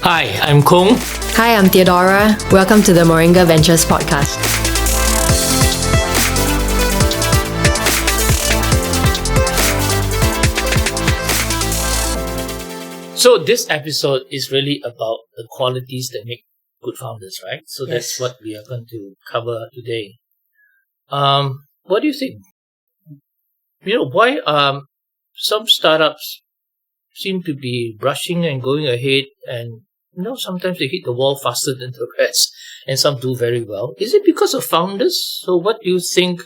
Hi, I'm Khoong. Hi, I'm Theodora. Welcome to the Moringa Ventures podcast. So this episode is really about the qualities that make good founders, right? So that's what we are going to cover today. What do you think? Why some startups seem to be rushing and going ahead, and sometimes they hit the wall faster than the rest, and some do very well. Is it because of founders? So what do you think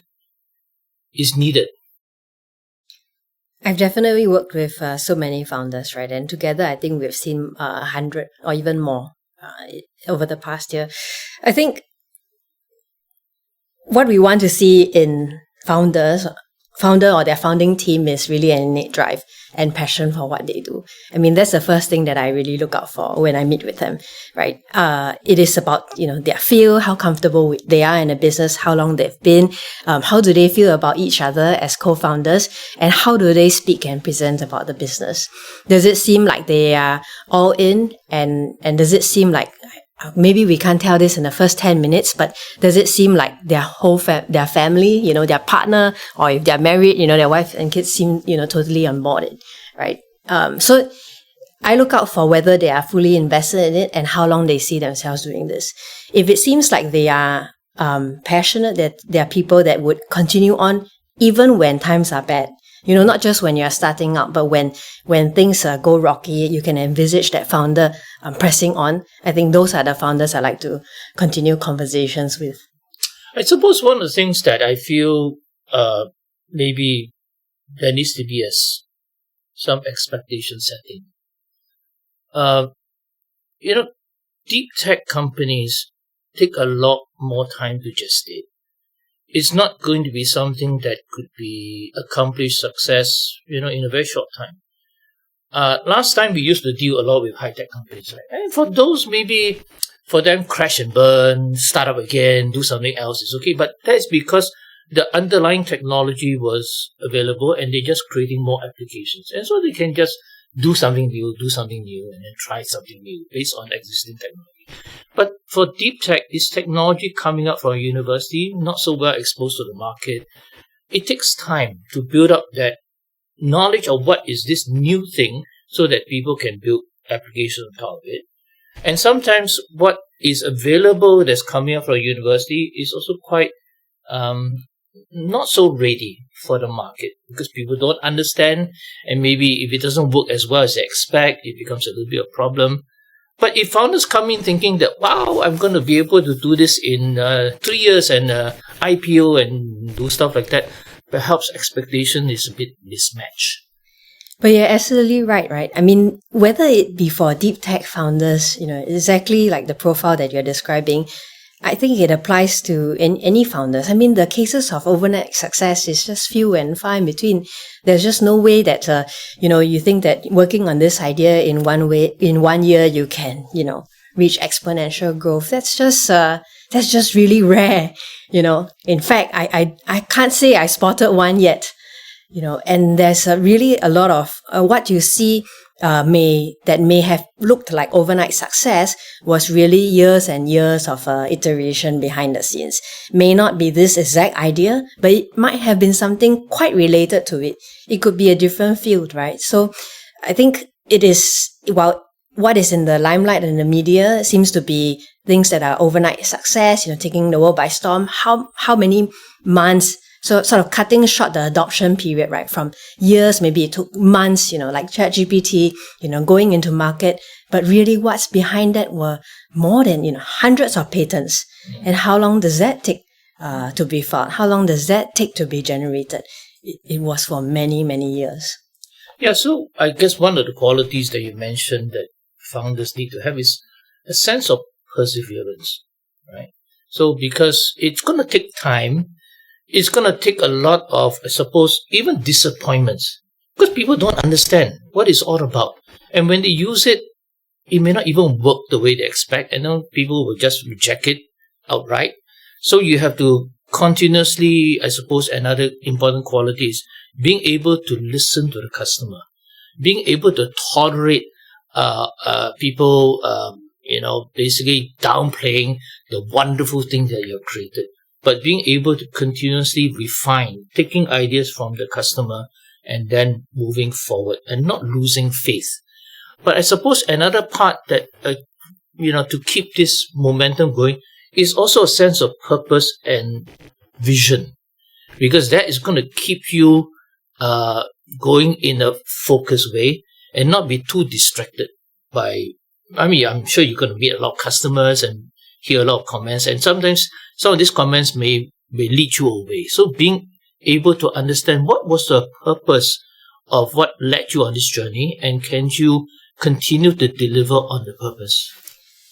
is needed? I've definitely worked with so many founders, right? And together, I think we've seen 100 or even more over the past year. I think what we want to see in founder or their founding team is really an innate drive and passion for what they do. I mean, that's the first thing that I really look out for when I meet with them, right? It is about, their feel, how comfortable they are in a business, how long they've been, how do they feel about each other as co-founders, and how do they speak and present about the business? Does it seem like they are all in, and does it seem like, maybe we can't tell this in the first 10 minutes, but does it seem like their whole their family, their partner, or if they're married, their wife and kids seem, totally on board, right? So I look out for whether they are fully invested in it and how long they see themselves doing this. If it seems like they are passionate, that they are people that would continue on even when times are bad, not just when you're starting out, but when things go rocky, you can envisage that founder pressing on. I think those are the founders I like to continue conversations with. I suppose one of the things that I feel maybe there needs to be some expectation setting. Deep tech companies take a lot more time to gestate. It's not going to be something that could be accomplished success, in a very short time. Last time we used to deal a lot with high-tech companies, right? And for those, maybe for them, crash and burn, start up again, do something else is okay. But that's because the underlying technology was available and they're just creating more applications. And so they can just do something new, and then try something new based on existing technology. But for deep tech, this technology coming up from a university, not so well exposed to the market, it takes time to build up that knowledge of what is this new thing so that people can build applications on top of it. And sometimes what is available that's coming up from a university is also quite not so ready for the market because people don't understand, and maybe if it doesn't work as well as they expect, it becomes a little bit of a problem. But if founders come in thinking that, wow, I'm going to be able to do this in 3 years and IPO and do stuff like that, perhaps expectation is a bit mismatched. But you're absolutely right? I mean, whether it be for deep tech founders, exactly like the profile that you're describing, I think it applies to any founders. I mean, the cases of overnight success is just few and far in between. There's just no way that, you think that working on this idea in 1 year, you can, reach exponential growth. That's just really rare, In fact, I can't say I spotted one yet, and there's really a lot of what you see may have looked like overnight success was really years and years of iteration behind the scenes. May not be this exact idea, but it might have been something quite related to it. It could be a different field, right? So I think it is, while what is in the limelight and the media seems to be things that are overnight success, taking the world by storm. How many months? So sort of cutting short the adoption period, right? From years, maybe it took months, like ChatGPT, going into market. But really what's behind that were more than, hundreds of patents. And how long does that take to be filed? How long does that take to be generated? It was for many, many years. Yeah, so I guess one of the qualities that you mentioned that founders need to have is a sense of perseverance, right? So because it's going to take time, it's going to take a lot of, I suppose, even disappointments because people don't understand what it's all about. And when they use it, it may not even work the way they expect, and then people will just reject it outright. So you have to continuously, I suppose, another important quality is being able to listen to the customer, being able to tolerate people, basically downplaying the wonderful thing that you've created, but being able to continuously refine, taking ideas from the customer and then moving forward and not losing faith. But I suppose another part that, to keep this momentum going is also a sense of purpose and vision, because that is going to keep you going in a focused way and not be too distracted by, I'm sure you're going to meet a lot of customers and hear a lot of comments, and sometimes some of these comments may lead you away. So being able to understand what was the purpose of what led you on this journey, and can you continue to deliver on the purpose?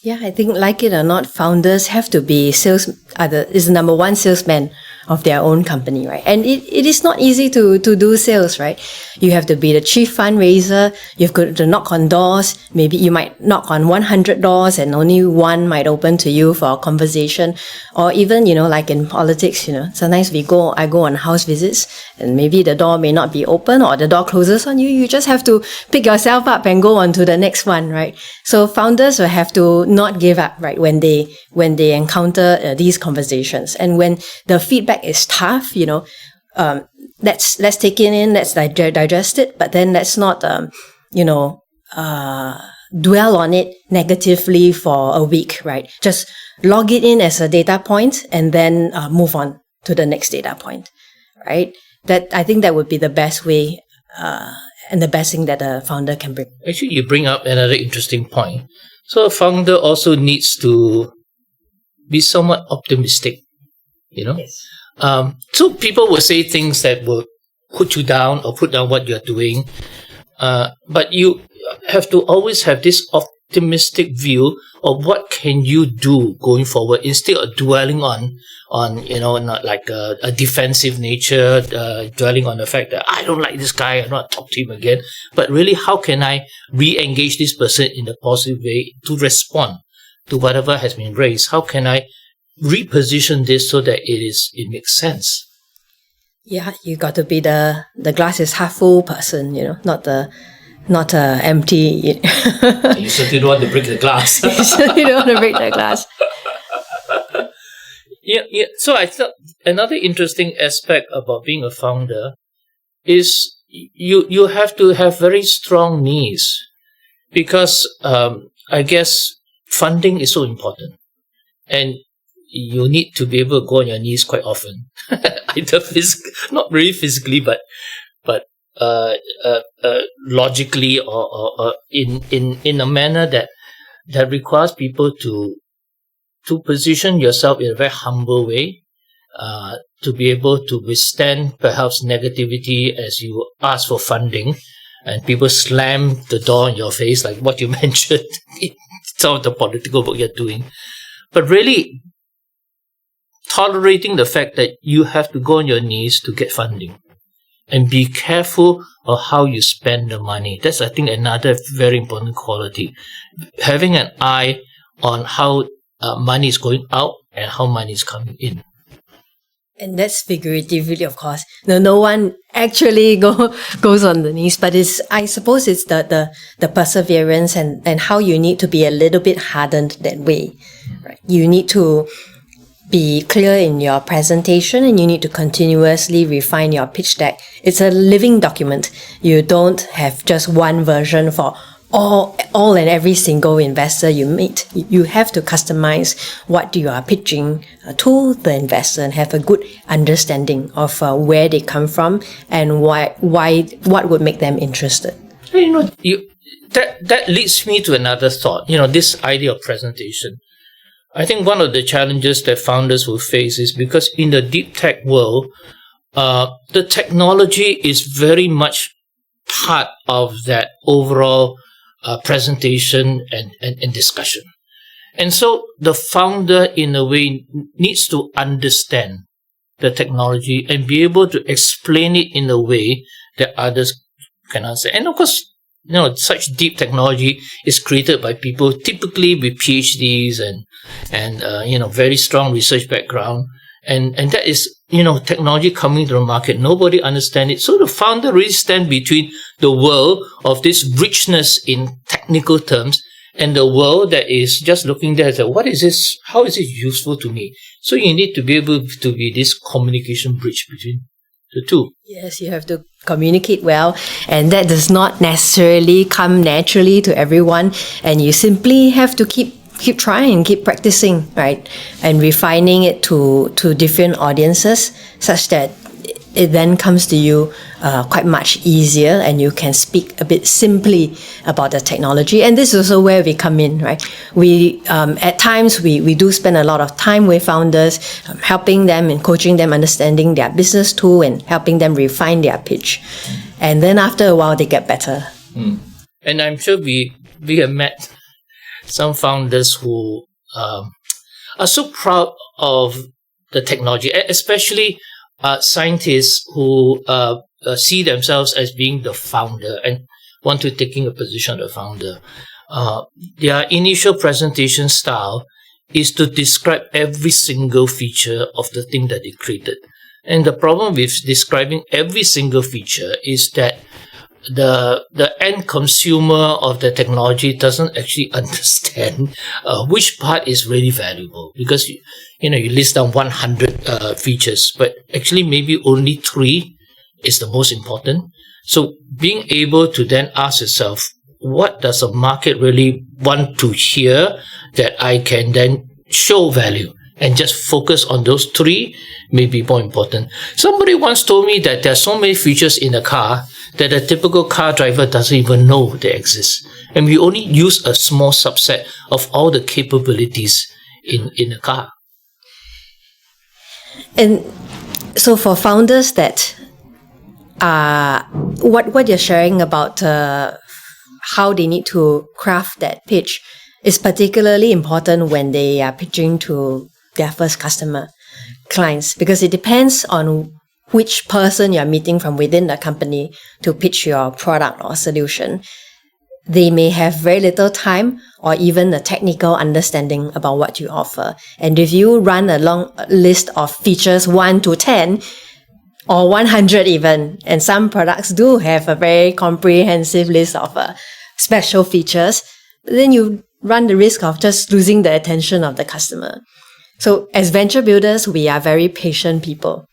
Yeah, I think, like it or not, founders have to be is the number one salesman of their own company, right? And it is not easy to do sales, right? You have to be the chief fundraiser. You've got to knock on doors. Maybe you might knock on 100 doors and only one might open to you for a conversation. Or even, like in politics, sometimes I go on house visits and maybe the door may not be open or the door closes on you. You just have to pick yourself up and go on to the next one, right? So founders will have to not give up, right? When they encounter these conversations, and when the feedback is tough, let's take it in, let's digest it, but then let's not, dwell on it negatively for a week, right? Just log it in as a data point and then move on to the next data point, right? I think that would be the best way and the best thing that a founder can bring. Actually, you bring up another interesting point. So a founder also needs to be somewhat optimistic, Yes. So people will say things that will put you down or put down what you're doing. But you have to always have this optimistic view of what can you do going forward, instead of dwelling on not like a defensive nature, dwelling on the fact that I don't like this guy, I'm not talk to him again. But really, how can I re-engage this person in a positive way to respond to whatever has been raised? How can I reposition this so that it makes sense? Yeah, you got to be the glass is half full person, not empty. You certainly don't want to break the glass. You don't want to break the glass. Yeah. So I thought another interesting aspect about being a founder is you have to have very strong knees, because I guess funding is so important, and you need to be able to go on your knees quite often, either not really physically, but logically or in a manner that requires people to position yourself in a very humble way, to be able to withstand perhaps negativity as you ask for funding and people slam the door in your face, like what you mentioned in some of the political work you're doing. But really tolerating the fact that you have to go on your knees to get funding, and be careful of how you spend the money. That's, I think, another very important quality. Having an eye on how money is going out and how money is coming in. And that's figuratively, of course. No one actually goes on the knees, but I suppose it's the perseverance and how you need to be a little bit hardened that way. Right? You need to be clear in your presentation, and you need to continuously refine your pitch deck. It's a living document. You don't have just one version for all and every single investor you meet. You have to customize what you are pitching to the investor and have a good understanding of where they come from and what would make them interested. That leads me to another thought. This idea of presentation. I think one of the challenges that founders will face is because in the deep tech world, the technology is very much part of that overall presentation and discussion. And so the founder, in a way, needs to understand the technology and be able to explain it in a way that others can understand. And of course, such deep technology is created by people typically with PhDs and very strong research background. And that is, technology coming to the market. Nobody understands it. So the founder really stands between the world of this richness in technical terms and the world that is just looking there as what is this? How is it useful to me? So you need to be able to be this communication bridge between the two. Yes, you have to communicate well, and that does not necessarily come naturally to everyone, and you simply have to keep trying, keep practicing, right? And refining it to different audiences such that it then comes to you quite much easier, and you can speak a bit simply about the technology. And this is also where we come in, right? We at times we do spend a lot of time with founders, helping them and coaching them, understanding their business tool and helping them refine their pitch. And then after a while, they get better. And I'm sure we have met some founders who are so proud of the technology, especially scientists who see themselves as being the founder and want to taking a position of the founder. Their initial presentation style is to describe every single feature of the thing that they created. And the problem with describing every single feature is that the end consumer of the technology doesn't actually understand which part is really valuable, because you list down 100 features, but actually maybe only 3 is the most important. So being able to then ask yourself, what does the market really want to hear that I can then show value, and just focus on those 3 may be more important. Somebody once told me that there are so many features in a car that a typical car driver doesn't even know they exist. And we only use a small subset of all the capabilities in a car. And so for founders that what you're sharing about how they need to craft that pitch is particularly important when they are pitching to their first clients, because it depends on which person you're meeting from within the company to pitch your product or solution. They may have very little time or even a technical understanding about what you offer. And if you run a long list of features 1 to 10 or 100 even, and some products do have a very comprehensive list of special features, then you run the risk of just losing the attention of the customer. So as venture builders, we are very patient people.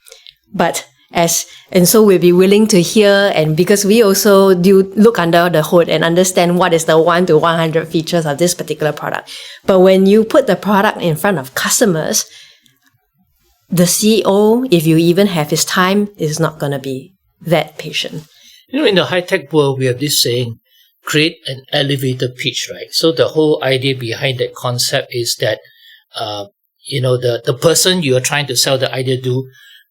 So we'll be willing to hear, and because we also do look under the hood and understand what is the 1 to 100 features of this particular product. But when you put the product in front of customers, the CEO, if you even have his time, is not going to be that patient. In the high-tech world, we have this saying, create an elevator pitch, right? So the whole idea behind that concept is that the person you are trying to sell the idea to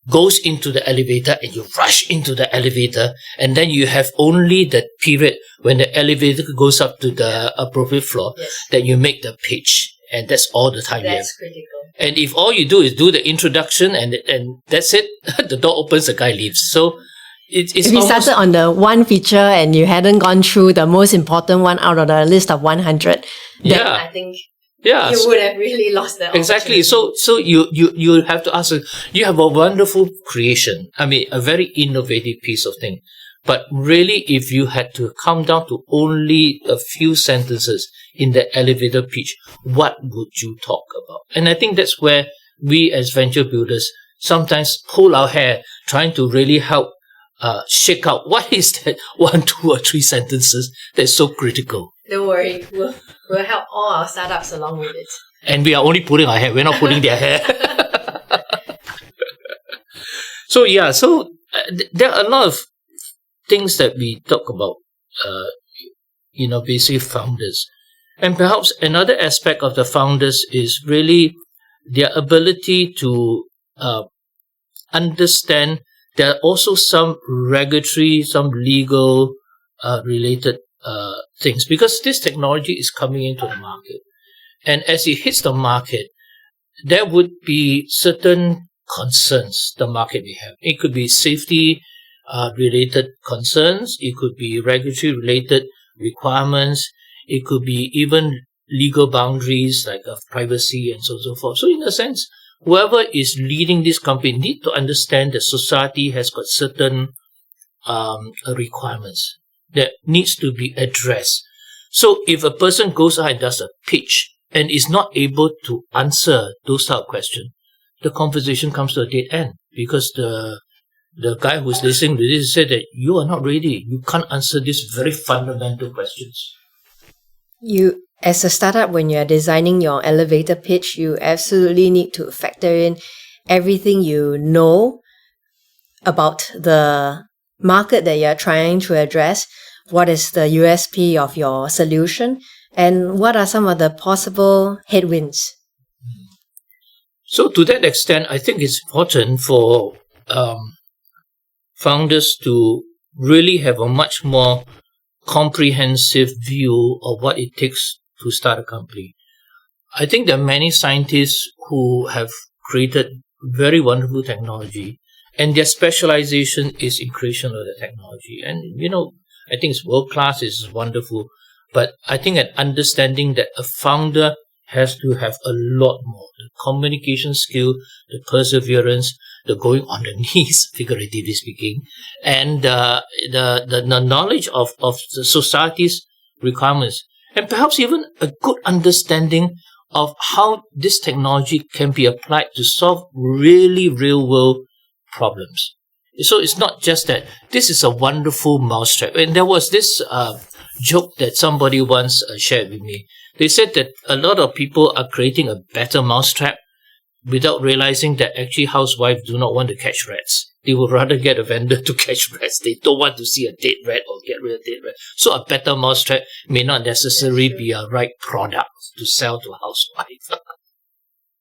goes into the elevator, and you rush into the elevator, and then you have only that period when the elevator goes up to the appropriate floor, yes, that you make the pitch, and that's all the time you have. That's critical. And if all you do is do the introduction and that's it, the door opens, the guy leaves. So it's if you started on the one feature and you hadn't gone through the most important one out of the list of 100, then I think you would have really lost that. Exactly. So you have to ask, you have a wonderful creation. I mean, a very innovative piece of thing. But really, if you had to come down to only a few sentences in the elevator pitch, what would you talk about? And I think that's where we as venture builders sometimes pull our hair, trying to really help shake out what is that 1, 2, or 3 sentences that's so critical. Don't worry, we'll help all our startups along with it. And we are only pulling our hair, we're not pulling their hair. So there are a lot of things that we talk about, basically founders. And perhaps another aspect of the founders is really their ability to understand there are also some regulatory, some legal related things, because this technology is coming into the market. And as it hits the market, there would be certain concerns the market may have. It could be safety related concerns. It could be regulatory related requirements. It could be even legal boundaries like of privacy and so on and so forth. So in a sense, whoever is leading this company need to understand that society has got certain requirements that needs to be addressed. So if a person goes out and does a pitch and is not able to answer those type of questions, the conversation comes to a dead end, because the guy who's listening to this said that you are not ready. You can't answer these very fundamental questions. You, as a startup, when you're designing your elevator pitch, you absolutely need to factor in everything you know about the market that you're trying to address. What is the USP of your solution? And what are some of the possible headwinds? So to that extent, I think it's important for founders to really have a much more comprehensive view of what it takes to start a company. I think there are many scientists who have created very wonderful technology, and their specialization is in creation of the technology. And, I think it's world class, it's wonderful. But I think an understanding that a founder has to have a lot more. The communication skill, the perseverance, the going on the knees, figuratively speaking, and the knowledge of the society's requirements, and perhaps even a good understanding of how this technology can be applied to solve really real-world problems. So it's not just that this is a wonderful mousetrap. And there was this joke that somebody once shared with me. They said that a lot of people are creating a better mousetrap without realizing that actually housewives do not want to catch rats. They would rather get a vendor to catch rats. They don't want to see a dead rat or get rid of dead rat. So a better mousetrap may not necessarily be a right product to sell to housewives.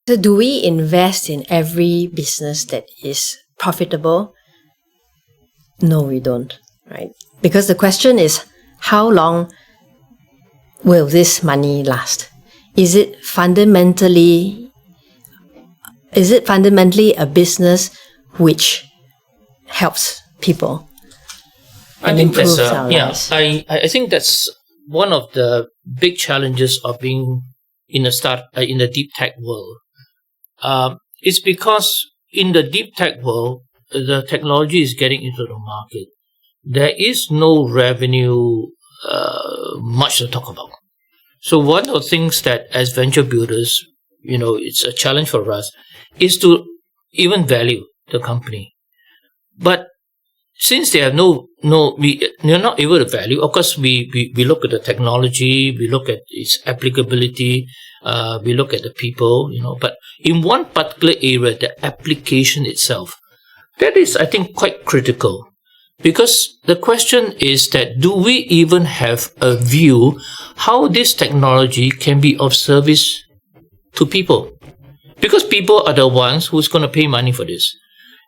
So do we invest in every business that is profitable? No, we don't, right? Because the question is, how long will this money last? Is it fundamentally a business which helps people and improves our lives? I think that's one of the big challenges of being in the deep tech world. It's because in the deep tech world, the technology is getting into the market. There is no revenue much to talk about. So one of the things that as venture builders, it's a challenge for us, is to even value the company. But since they have they're not able to value, of course, we look at the technology, we look at its applicability, we look at the people, but in one particular area, the application itself, that is, I think, quite critical. Because the question is that, do we even have a view how this technology can be of service to people? Because people are the ones who's going to pay money for this.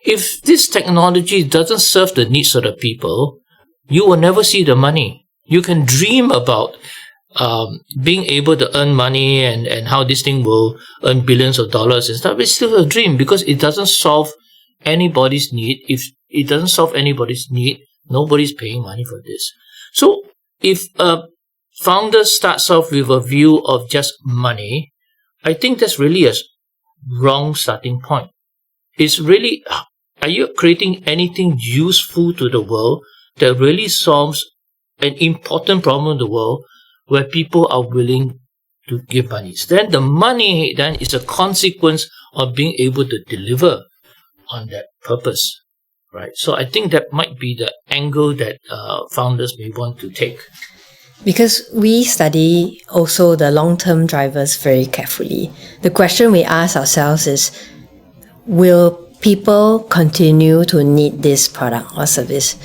If this technology doesn't serve the needs of the people, you will never see the money. You can dream about being able to earn money and how this thing will earn billions of dollars and stuff. It's still a dream because it doesn't solve anybody's need. If it doesn't solve anybody's need, nobody's paying money for this. So if a founder starts off with a view of just money, I think that's really a wrong starting point. It's really, are you creating anything useful to the world that really solves an important problem in the world where people are willing to give money? Then the money then is a consequence of being able to deliver on that purpose, right? So I think that might be the angle that founders may want to take. Because we study also the long-term drivers very carefully. The question we ask ourselves is, will people continue to need this product or service?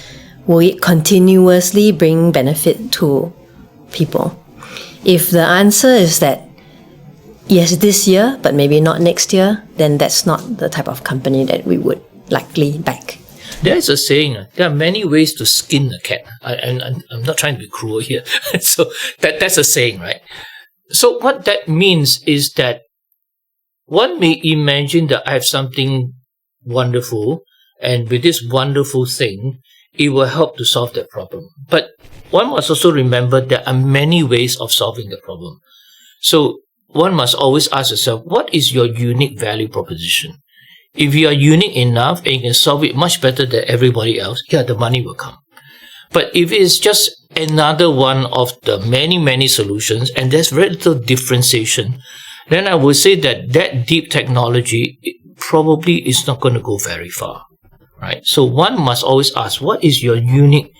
Will it continuously bring benefit to people? If the answer is that yes, this year, but maybe not next year, then that's not the type of company that we would likely back. There's a saying, there are many ways to skin a cat. I'm not trying to be cruel here. So that's a saying, right? So what that means is that one may imagine that I have something wonderful, and with this wonderful thing, it will help to solve that problem. But one must also remember there are many ways of solving the problem. So one must always ask yourself, what is your unique value proposition? If you are unique enough and you can solve it much better than everybody else, the money will come. But if it's just another one of the many, many solutions and there's very little differentiation, then I would say that deep technology probably is not going to go very far, right? So one must always ask, what is your unique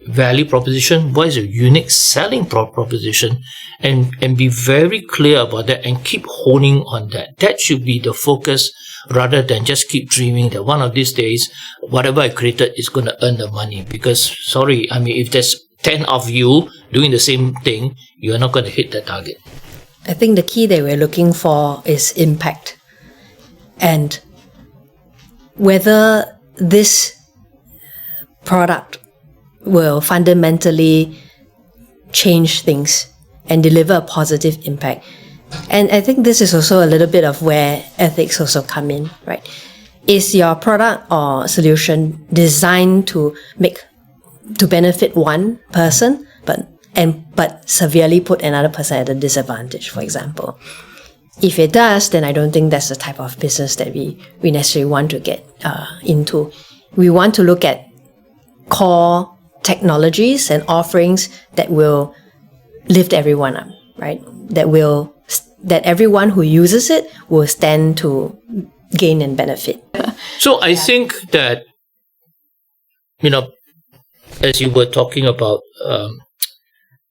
value proposition? What is your unique selling proposition? And be very clear about that and keep honing on that. That should be the focus rather than just keep dreaming that one of these days, whatever I created is going to earn the money. Because, if there's 10 of you doing the same thing, you're not going to hit the target. I think the key that we're looking for is impact. And whether this product will fundamentally change things and deliver a positive impact. And I think this is also a little bit of where ethics also come in, right? Is your product or solution designed to benefit one person, but severely put another person at a disadvantage, for example? If it does, then I don't think that's the type of business that we necessarily want to get into. We want to look at core technologies and offerings that will lift everyone up, right? That everyone who uses it will stand to gain and benefit. So I think that, as you were talking about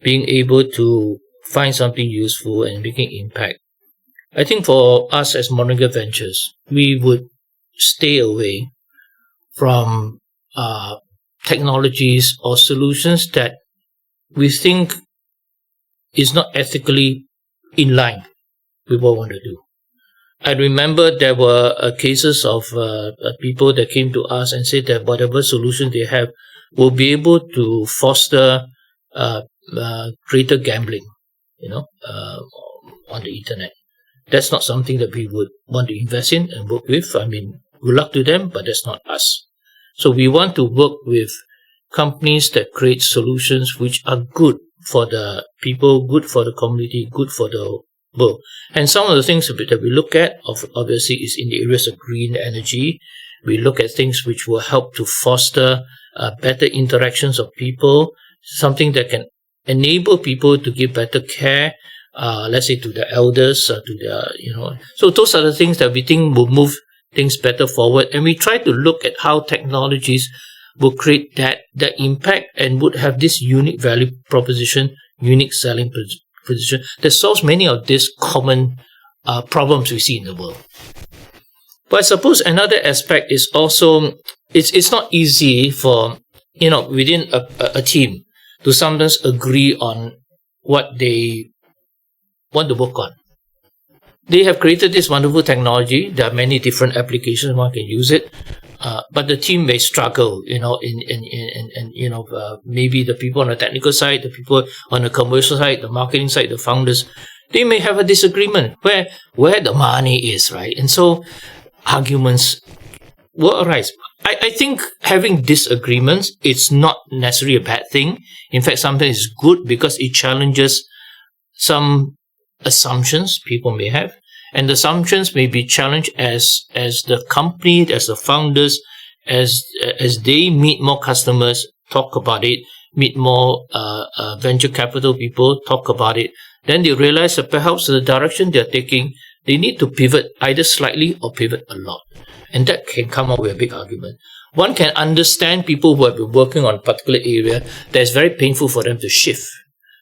being able to find something useful and making impact, I think for us as Moringa Ventures, we would stay away from technologies or solutions that we think is not ethically in line with what we want to do. I remember there were cases of people that came to us and said that whatever solution they have will be able to foster greater gambling, on the internet. That's not something that we would want to invest in and work with. Good luck to them, but that's not us. So we want to work with companies that create solutions which are good for the people, good for the community, good for the world. And some of the things that we look at, obviously, is in the areas of green energy. We look at things which will help to foster better interactions of people, something that can enable people to give better care, let's say to the elders, So those are the things that we think will move things better forward. And we try to look at how technologies will create that impact and would have this unique value proposition, unique selling position that solves many of these common problems we see in the world. But I suppose another aspect is also, it's not easy for, within a team to sometimes agree on what they want to work on. They have created this wonderful technology. There are many different applications one can use it, but the team may struggle, maybe the people on the technical side, the people on the commercial side, the marketing side, the founders, they may have a disagreement where the money is, right? And so arguments will arise. I think having disagreements, it's not necessarily a bad thing. In fact, sometimes it's good because it challenges some assumptions people may have. And the assumptions may be challenged as the company, as the founders, as they meet more customers, talk about it, meet more venture capital people, talk about it. Then they realize that perhaps the direction they're taking, they need to pivot either slightly or pivot a lot. And that can come up with a big argument. One can understand people who have been working on a particular area that is very painful for them to shift.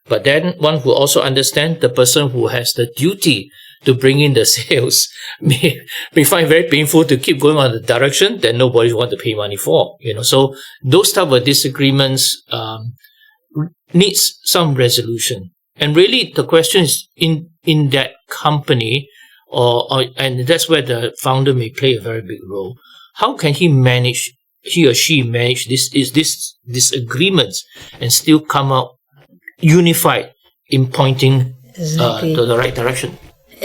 But then one will also understand the person who has the duty to bring in the sales may find it very painful to keep going on the direction that nobody wants to pay money for. So those type of disagreements needs some resolution. And really, the question is in that company, and that's where the founder may play a very big role. How can he or she manage this disagreements and still come out unified in pointing to the right direction?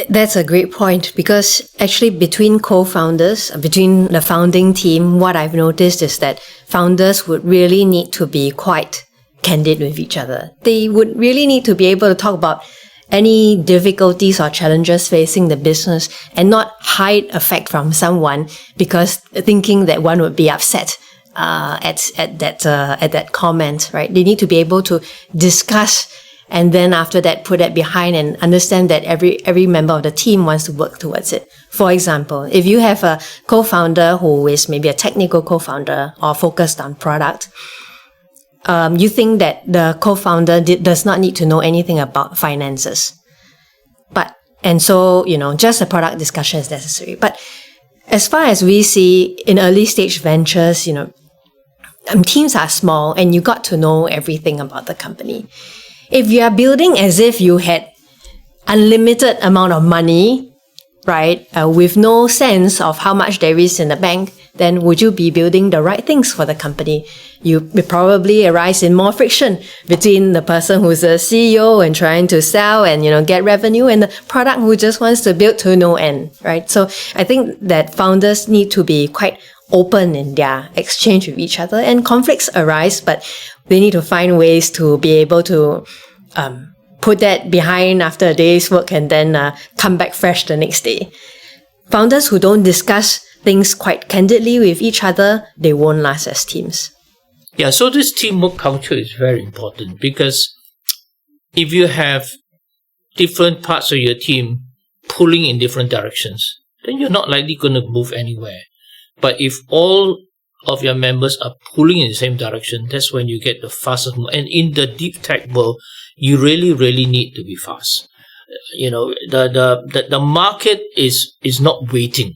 That's a great point, because actually between co-founders, between the founding team, what I've noticed is that founders would really need to be quite candid with each other. They would really need to be able to talk about any difficulties or challenges facing the business and not hide a fact from someone because thinking that one would be upset at that comment, right? They need to be able to discuss and then after that put that behind and understand that every member of the team wants to work towards it. For example, if you have a co-founder who is maybe a technical co-founder or focused on product, you think that the co-founder does not need to know anything about finances. And so, just a product discussion is necessary. But as far as we see in early stage ventures, teams are small and you got to know everything about the company. If you are building as if you had unlimited amount of money, right, with no sense of how much there is in the bank, then would you be building the right things for the company? You will probably arise in more friction between the person who's a CEO and trying to sell and, get revenue and the product who just wants to build to no end, right? So I think that founders need to be quite open in their exchange with each other, and conflicts arise, but they need to find ways to be able to put that behind after a day's work and then come back fresh the next day. Founders who don't discuss things quite candidly with each other, they won't last as teams. Yeah, so this teamwork culture is very important, because if you have different parts of your team pulling in different directions, then you're not likely going to move anywhere. But if all of your members are pulling in the same direction, that's when you get the fastest move. And in the deep tech world, you really, really need to be fast. The market is not waiting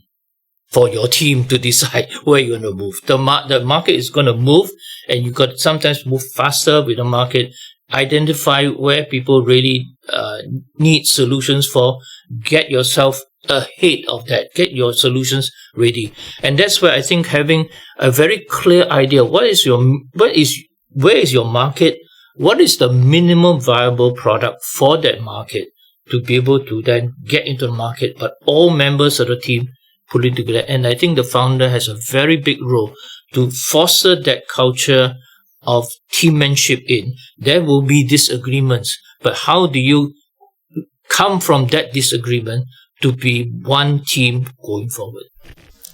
for your team to decide where you're going to move. The market is going to move, and you got to sometimes move faster with the market. Identify where people really need solutions for. Get yourself ahead of that. Get your solutions ready. And that's where I think having a very clear idea, where is your market? What is the minimum viable product for that market to be able to then get into the market, but all members of the team pulling together. And I think the founder has a very big role to foster that culture of teammanship in. There will be disagreements, but how do you come from that disagreement to be one team going forward?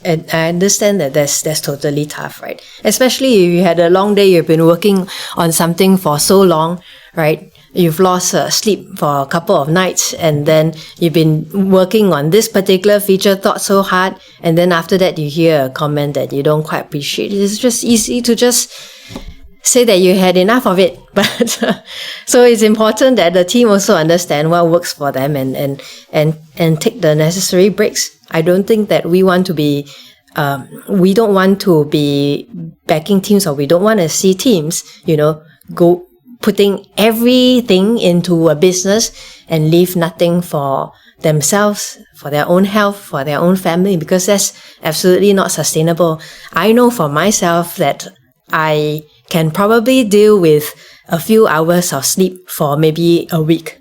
And I understand that that's totally tough, right? Especially if you had a long day, you've been working on something for so long, right? You've lost sleep for a couple of nights, and then you've been working on this particular feature, thought so hard, and then after that you hear a comment that you don't quite appreciate. It's just easy to just say that you had enough of it. But so it's important that the team also understand what works for them and take the necessary breaks. I don't think that we don't want to be backing teams, or we don't want to see teams, go putting everything into a business and leave nothing for themselves, for their own health, for their own family, because that's absolutely not sustainable. I know for myself that I can probably deal with a few hours of sleep for maybe a week.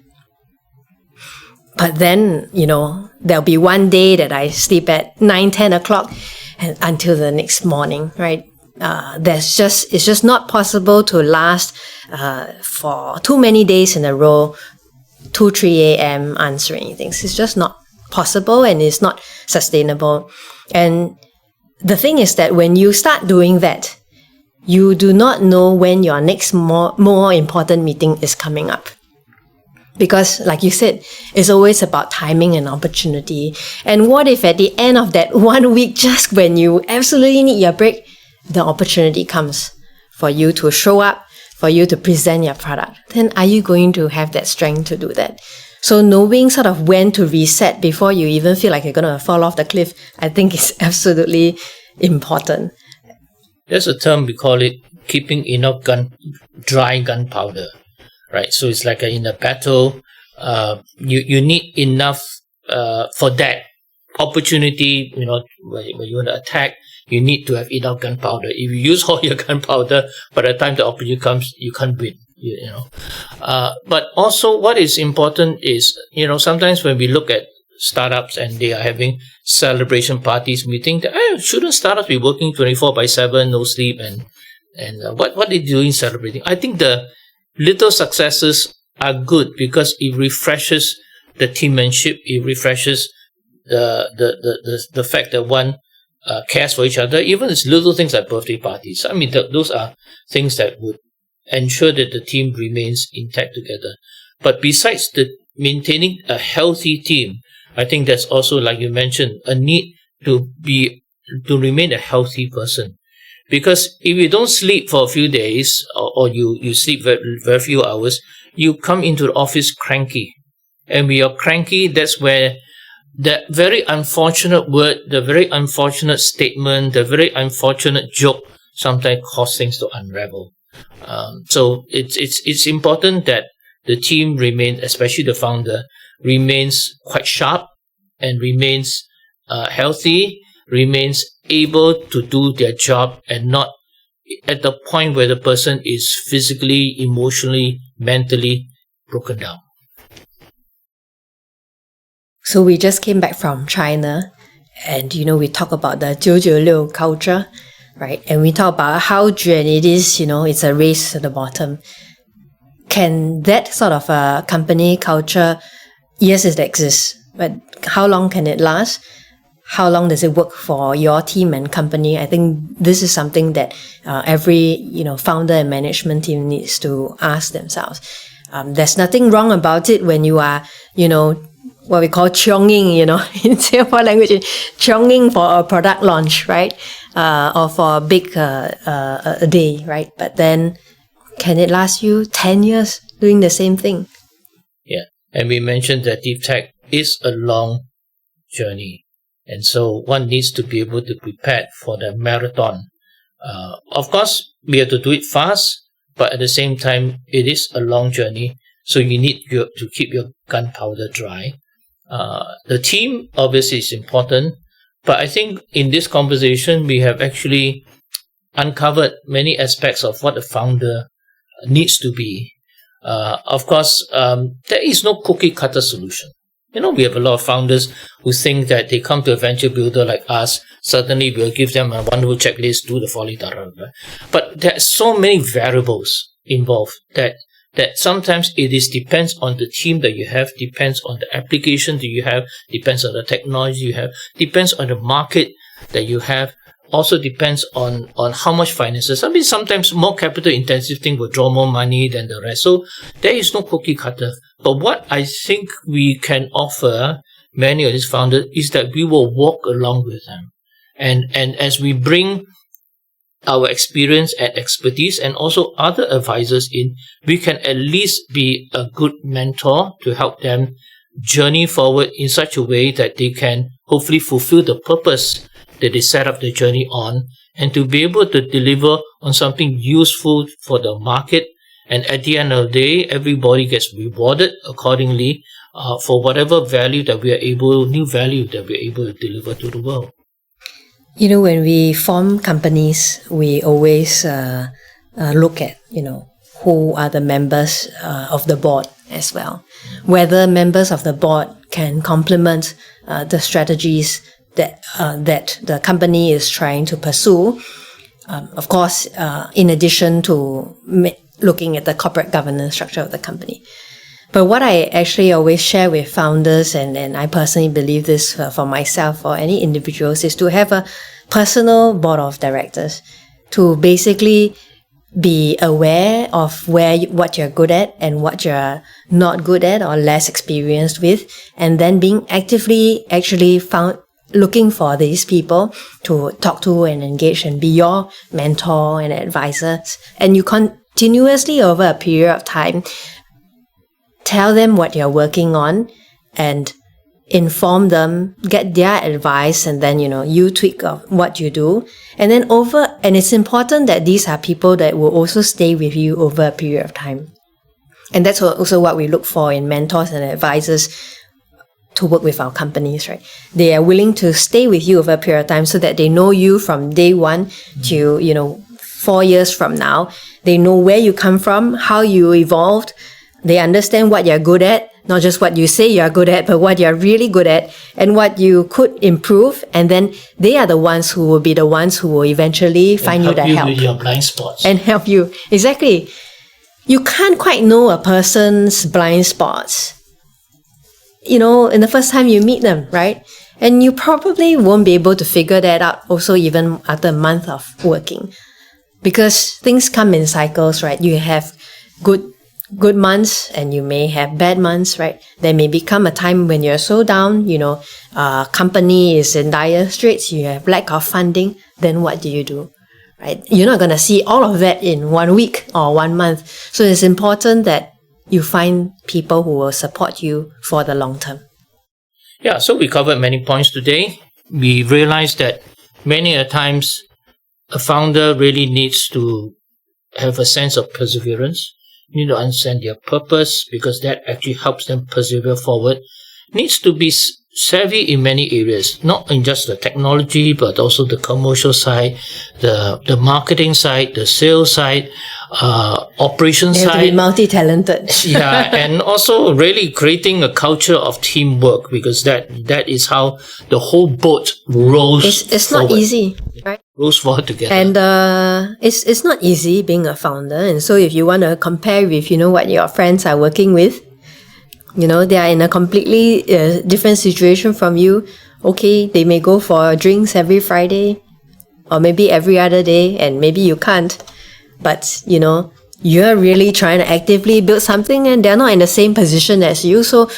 But then, there'll be one day that I sleep at 9-10 o'clock and until the next morning, right? It's just not possible to last for too many days in a row, 2-3 a.m. answering things. It's just not possible, and it's not sustainable. And the thing is that when you start doing that, you do not know when your next more important meeting is coming up. Because, like you said, it's always about timing and opportunity. And what if at the end of that 1 week, just when you absolutely need your break, the opportunity comes for you to show up, for you to present your product? Then are you going to have that strength to do that? So knowing sort of when to reset before you even feel like you're going to fall off the cliff, I think is absolutely important. There's a term, we call it keeping enough dry gunpowder, right? So it's like in a battle, you need enough for that opportunity, where you want to attack. You need to have enough gunpowder. If you use all your gunpowder, by the time the opportunity comes, you can't win. But also, what is important is, sometimes when we look at startups and they are having celebration parties, we think that shouldn't startups be working 24/7, no sleep, and what are they doing celebrating? I think the little successes are good because it refreshes the teammanship. It refreshes the fact that one cares for each other. Even it's little things like birthday parties. I mean, those are things that would ensure that the team remains intact together. But besides the maintaining a healthy team, I think there's also, like you mentioned, a need to remain a healthy person. Because if you don't sleep for a few days, or you sleep very, very few hours, you come into the office cranky. And when you're cranky, that's where that very unfortunate word, the very unfortunate statement, the very unfortunate joke sometimes cause things to unravel. So it's important that the team remains, especially the founder, remains quite sharp and remains healthy, remains able to do their job and not at the point where the person is physically, emotionally, mentally broken down. So we just came back from China, and we talk about the 996 culture, right? And we talk about how it is, it's a race to the bottom. Can that sort of a company culture, yes, it exists, but how long can it last? How long does it work for your team and company? I think this is something that every founder and management team needs to ask themselves. There's nothing wrong about it when you are, what we call chionging, in Singapore language, chionging for a product launch, right? Or for a big a day, right? But then, can it last you 10 years doing the same thing? Yeah, and we mentioned that deep tech is a long journey. And so one needs to be able to prepare for the marathon. Of course, we have to do it fast, but at the same time, it is a long journey. So you need to keep your gunpowder dry. The team obviously is important, but I think in this conversation, we have actually uncovered many aspects of what a founder needs to be. Of course, there is no cookie cutter solution. We have a lot of founders who think that they come to a venture builder like us, suddenly we'll give them a wonderful checklist, do the following. But there are so many variables involved that sometimes depends on the team that you have, depends on the application that you have, depends on the technology you have, depends on the market that you have, also depends on how much finances. I mean, sometimes more capital intensive thing will draw more money than the rest. So there is no cookie cutter. But what I think we can offer many of these founders is that we will walk along with them. And as we bring our experience and expertise and also other advisors in, we can at least be a good mentor to help them journey forward in such a way that they can hopefully fulfill the purpose that they set up the journey on, and to be able to deliver on something useful for the market. And at the end of the day, everybody gets rewarded accordingly for whatever value that new value that we're able to deliver to the world. When we form companies, we always look at, who are the members of the board as well. Whether members of the board can complement the strategies that the company is trying to pursue. Of course, in addition to looking at the corporate governance structure of the company. But what I actually always share with founders, and I personally believe this for myself or any individuals, is to have a personal board of directors to basically be aware of what you're good at and what you're not good at or less experienced with, and then being actively actually looking for these people to talk to and engage and be your mentor and advisors. And you continuously over a period of time tell them what you're working on and inform them, get their advice, and then you tweak what you do. And it's important that these are people that will also stay with you over a period of time. And that's also what we look for in mentors and advisors to work with our companies, right? They are willing to stay with you over a period of time so that they know you from day one to 4 years from now. They know where you come from, how you evolved. They understand what you're good at, not just what you say you're good at, but what you're really good at and what you could improve. And then they are the ones who will eventually find you the help. With your blind spots. And help you. Exactly. you can't quite know a person's blind spots, in the first time you meet them, right? And you probably won't be able to figure that out also even after a month of working, because things come in cycles, right? You have good months and you may have bad months, right? There may become a time when you're so down, company is in dire straits, you have lack of funding, then what do? Right? You're not going to see all of that in 1 week or 1 month. So it's important that you find people who will support you for the long term. Yeah, so we covered many points today. We realized that many a times a founder really needs to have a sense of perseverance. You need to understand their purpose, because that actually helps them persevere forward. Needs to be savvy in many areas, not in just the technology, but also the commercial side, the marketing side, the sales side, operations They have side. to be multi-talented. Yeah, and also really creating a culture of teamwork, because that is how the whole boat rolls. It's forward. not easy, right? Rolls forward together. And it's not easy being a founder. And so if you want to compare with, what your friends are working with, they are in a completely different situation from you. Okay, they may go for drinks every Friday or maybe every other day, and maybe you can't. But, you're really trying to actively build something and they're not in the same position as you. So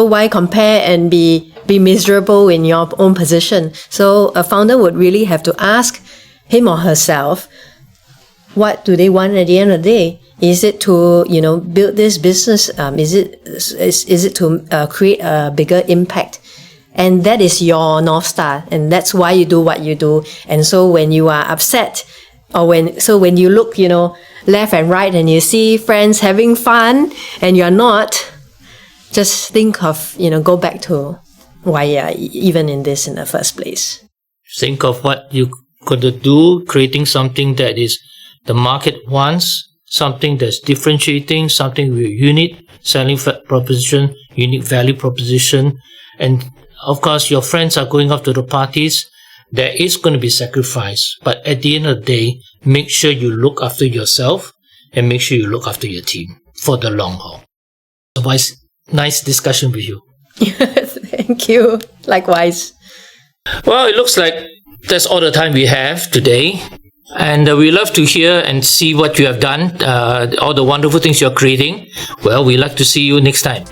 why compare and be miserable in your own position? So a founder would really have to ask him or herself, what do they want at the end of the day? Is it to, build this business? Is it to create a bigger impact? And that is your North Star. And that's why you do what you do. And so when you are upset, or when you look, left and right and you see friends having fun and you're not, just think of, go back to why you're even in this in the first place. Think of what you could do, creating something that is the market wants, something that's differentiating, something with unique selling proposition, unique value proposition. And of course, your friends are going off to the parties. There is going to be sacrifice. But at the end of the day, make sure you look after yourself and make sure you look after your team for the long haul. Otherwise, nice discussion with you. Thank you. Likewise. Well, it looks like that's all the time we have today. And we love to hear and see what you have done, all the wonderful things you're creating. Well, we like to see you next time.